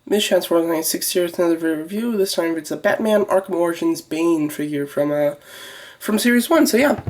Miss Chance for 96 here with another review. This time it's a Batman Arkham Origins Bane figure from Series 1. So yeah.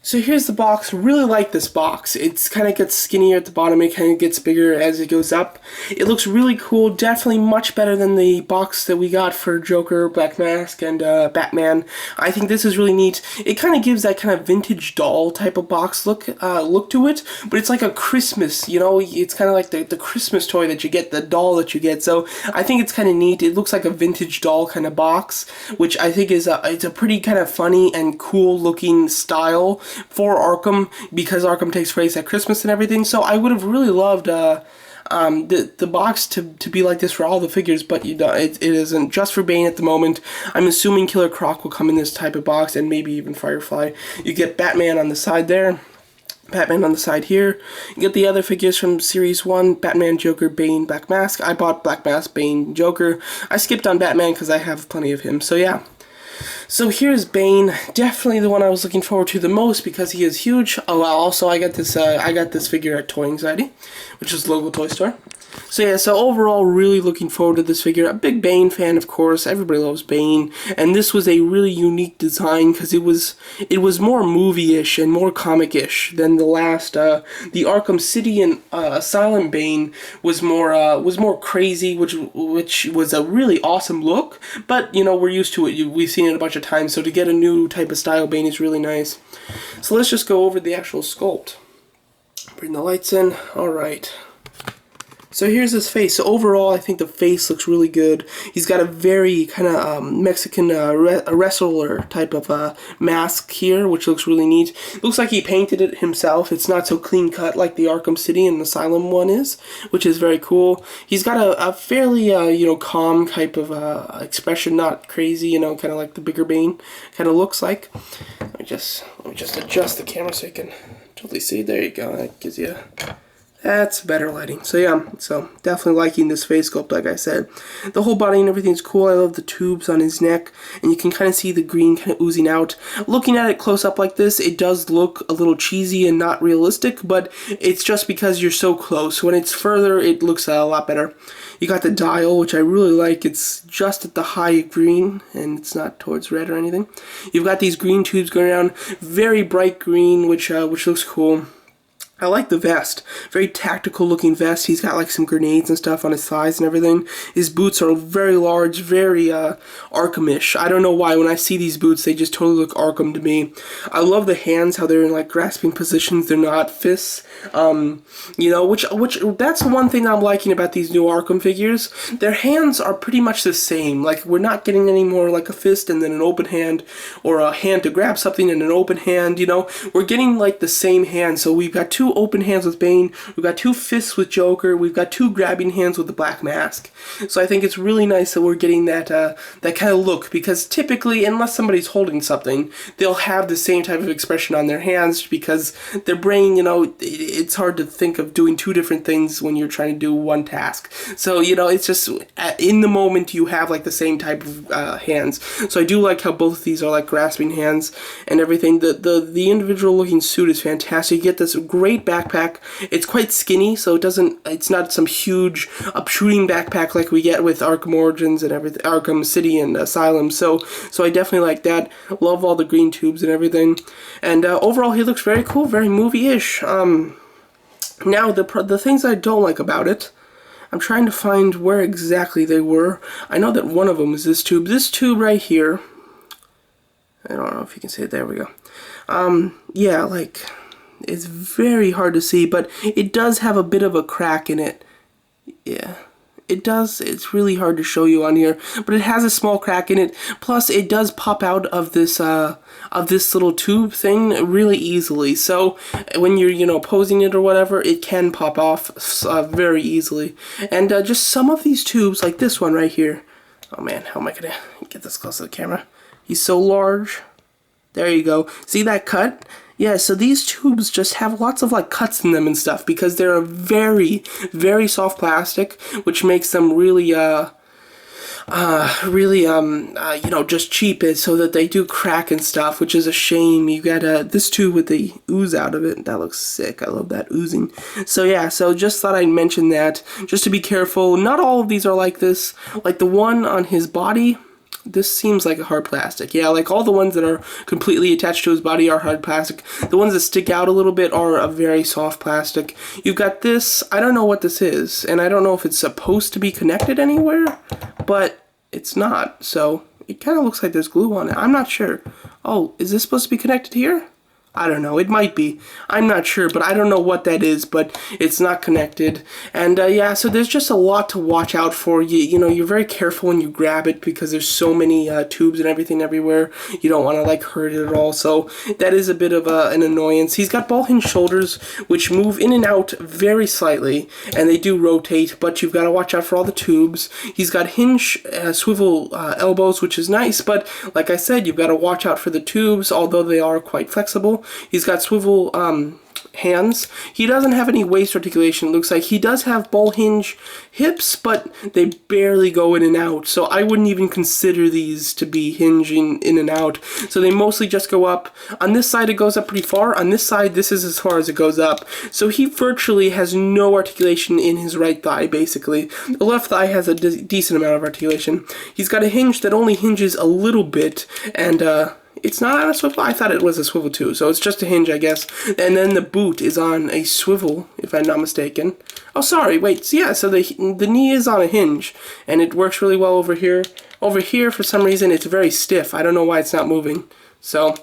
So here's the box. Really like this box. It's kind of gets skinnier at the bottom. It kind of gets bigger as it goes up. It looks really cool. Definitely much better than the box that we got for Joker, Black Mask, and Batman. I think this is really neat. It kind of gives that kind of vintage doll type of box look to it, but it's like a Christmas, you know, it's kind of like the Christmas toy that you get, the doll that you get. So I think it's kind of neat. It looks like a vintage doll kind of box, which I think is it's a pretty kind of funny and cool looking style for Arkham, because Arkham takes place at Christmas and everything. So I would have really loved the box to be like this for all the figures, but you know, it isn't. Just for Bane at the moment. I'm assuming Killer Croc will come in this type of box, and maybe even Firefly. You get Batman on the side there, Batman on the side here. You get the other figures from Series 1, Batman, Joker, Bane, Black Mask. I bought Black Mask, Bane, Joker. I skipped on Batman because I have plenty of him, so yeah. So here's Bane, definitely the one I was looking forward to the most because he is huge. Oh, well, also I got this figure at Toy Anxiety, which is the local toy store. So yeah, so overall, really looking forward to this figure. A big Bane fan, of course. Everybody loves Bane, and this was a really unique design because it was more movie-ish and more comic-ish than the last. The Arkham City and Asylum Bane was more crazy, which was a really awesome look. But you know, we're used to it. We've seen it a bunch of times. So to get a new type of style Bane is really nice. So let's just go over the actual sculpt. Bring the lights in. All right. So here's his face. So overall, I think the face looks really good. He's got a very kind of Mexican wrestler type of mask here, which looks really neat. Looks like he painted it himself. It's not so clean cut like the Arkham City and Asylum one is, which is very cool. He's got a fairly you know, calm type of expression, not crazy, you know, kind of like the bigger Bane kind of looks like. Let me just adjust the camera so you can totally see. There you go. That gives you. That's better lighting. So yeah, so definitely liking this face sculpt, like I said. The whole body and everything's cool. I love the tubes on his neck, and you can kind of see the green kind of oozing out. Looking at it close up like this, it does look a little cheesy and not realistic, but it's just because you're so close. When it's further, it looks a lot better. You got the dial, which I really like. It's just at the high green, and it's not towards red or anything. You've got these green tubes going around, very bright green, which looks cool. I like the vest. Very tactical looking vest. He's got like some grenades and stuff on his thighs and everything. His boots are very large, very Arkham-ish. I don't know why. When I see these boots, they just totally look Arkham to me. I love the hands, how they're in like grasping positions. They're not fists. You know, which that's one thing I'm liking about these new Arkham figures. Their hands are pretty much the same. Like, we're not getting any more like a fist and then an open hand, or a hand to grab something and an open hand, you know. We're getting like the same hand. So we've got two open hands with Bane, we've got two fists with Joker, we've got two grabbing hands with the Black Mask. So I think it's really nice that we're getting that that kind of look, because typically, unless somebody's holding something, they'll have the same type of expression on their hands, because their brain, you know, it's hard to think of doing two different things when you're trying to do one task. So, you know, it's just, in the moment, you have like the same type of hands. So I do like how both of these are like grasping hands and everything. The individual looking suit is fantastic. You get this great backpack. It's quite skinny, so it's not some huge upshooting backpack like we get with Arkham Origins and everything, Arkham City and Asylum. So I definitely like that. Love all the green tubes and everything. And overall, he looks very cool, very movie-ish. Now the things I don't like about it, I'm trying to find where exactly they were. I know that one of them is this tube. This tube right here. I don't know if you can see it. There we go. Yeah, like, it's very hard to see, but it does have a bit of a crack in it. Yeah, it does. It's really hard to show you on here, but it has a small crack in it. Plus, it does pop out of this little tube thing really easily. So when you're, you know, posing it or whatever, it can pop off very easily. And just some of these tubes, like this one right here. Oh man, how am I gonna get this close to the camera? He's so large. There you go. See that cut? Yeah, so these tubes just have lots of like cuts in them and stuff, because they're a very, very soft plastic, which makes them really just cheap is so that they do crack and stuff, which is a shame. You got this too with the ooze out of it. That looks sick. I love that oozing. So yeah, so just thought I'd mention that, just to be careful. Not all of these are like this. Like the one on his body, this seems like a hard plastic. Yeah, like all the ones that are completely attached to his body are hard plastic. The ones that stick out a little bit are a very soft plastic. You've got this, I don't know what this is, and I don't know if it's supposed to be connected anywhere, but it's not, so it kind of looks like there's glue on it. I'm not sure. Oh, is this supposed to be connected here? I don't know, it might be. I'm not sure, but I don't know what that is, but it's not connected. And yeah, so there's just a lot to watch out for. You're very careful when you grab it because there's so many tubes and everything everywhere. You don't want to like hurt it at all, so that is a bit of an annoyance. He's got ball hinge shoulders, which move in and out very slightly, and they do rotate, but you've got to watch out for all the tubes. He's got hinge swivel elbows, which is nice, but like I said, you've got to watch out for the tubes, although they are quite flexible. He's got swivel hands. He doesn't have any waist articulation, it looks like. He does have ball hinge hips, but they barely go in and out, so I wouldn't even consider these to be hinging in and out. So they mostly just go up. On this side it goes up pretty far. On this side, this is as far as it goes up. So he virtually has no articulation in his right thigh, basically. The left thigh has a decent amount of articulation. He's got a hinge that only hinges a little bit, and it's not on a swivel. I thought it was a swivel too, so it's just a hinge, I guess. And then the boot is on a swivel, if I'm not mistaken. Oh, sorry, wait. So yeah, so the knee is on a hinge, and it works really well over here. Over here, for some reason, it's very stiff. I don't know why it's not moving. So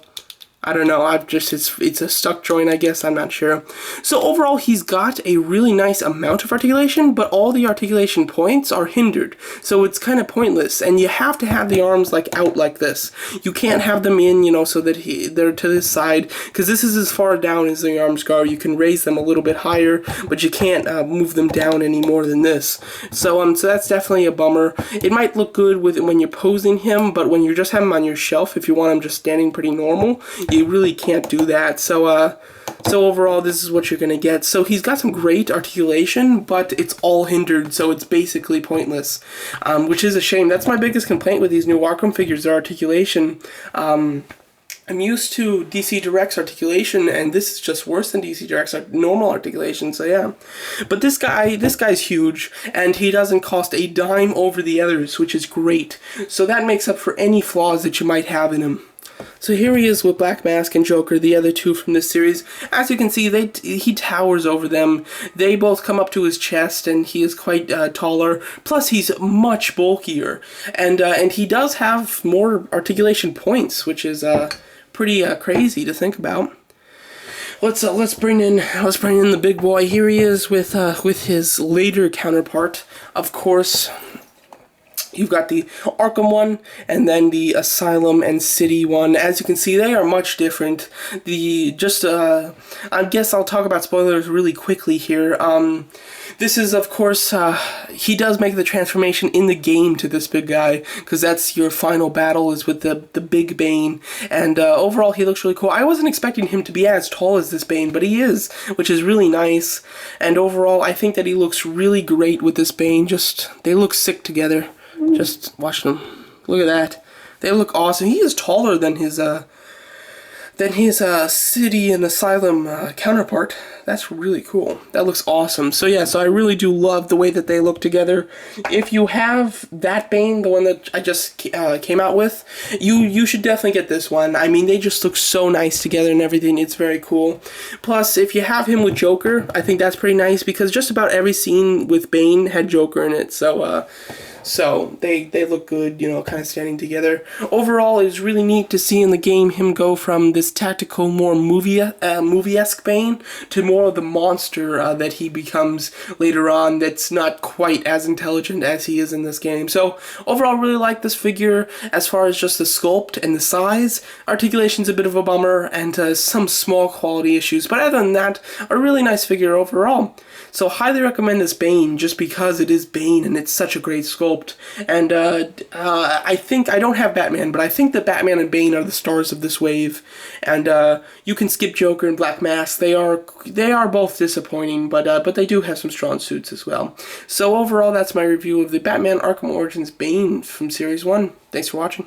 I don't know, it's a stuck joint, I guess, I'm not sure. So overall, he's got a really nice amount of articulation, but all the articulation points are hindered, so it's kind of pointless, and you have to have the arms like out like this. You can't have them in, so that they're to this side, because this is as far down as the arms go. You can raise them a little bit higher, but you can't move them down any more than this. So that's definitely a bummer. It might look good when you're posing him, but when you just have him on your shelf, if you want him just standing pretty normal, you really can't do that. So overall, this is what you're gonna get. So he's got some great articulation, but it's all hindered, so it's basically pointless, which is a shame. That's my biggest complaint with these new Arkham figures, their articulation. I'm used to DC Direct's articulation, and this is just worse than DC Direct's normal articulation, so yeah. But this guy's huge, and he doesn't cost a dime over the others, which is great. So that makes up for any flaws that you might have in him. So here he is with Black Mask and Joker, the other two from this series. As you can see, he towers over them. They both come up to his chest, and he is quite taller. Plus, he's much bulkier, and he does have more articulation points, which is pretty crazy to think about. Let's bring in the big boy. Here he is with his later counterpart, of course. You've got the Arkham one, and then the Asylum and City one. As you can see, they are much different. I guess I'll talk about spoilers really quickly here. This is, of course, he does make the transformation in the game to this big guy, because that's your final battle is with the big Bane, and overall he looks really cool. I wasn't expecting him to be as tall as this Bane, but he is, which is really nice, and overall I think that he looks really great with this Bane. They look sick together. Just watch them. Look at that. They look awesome. He is taller than his City and Asylum counterpart. That's really cool. That looks awesome. So yeah, so I really do love the way that they look together. If you have that Bane, the one that I just came out with, you should definitely get this one. I mean, they just look so nice together and everything. It's very cool. Plus, if you have him with Joker, I think that's pretty nice, because just about every scene with Bane had Joker in it. So they look good, kind of standing together. Overall, it's really neat to see in the game him go from this tactical, more movie-esque Bane to more of the monster that he becomes later on, that's not quite as intelligent as he is in this game. So overall, really like this figure as far as just the sculpt and the size. Articulation's a bit of a bummer, and some small quality issues, but other than that, a really nice figure overall. So highly recommend this Bane, just because it is Bane and it's such a great sculpt. And I don't have Batman, but I think that Batman and Bane are the stars of this wave. And you can skip Joker and Black Mask. They are both disappointing, but they do have some strong suits as well. So overall, that's my review of the Batman Arkham Origins Bane from Series 1. Thanks for watching.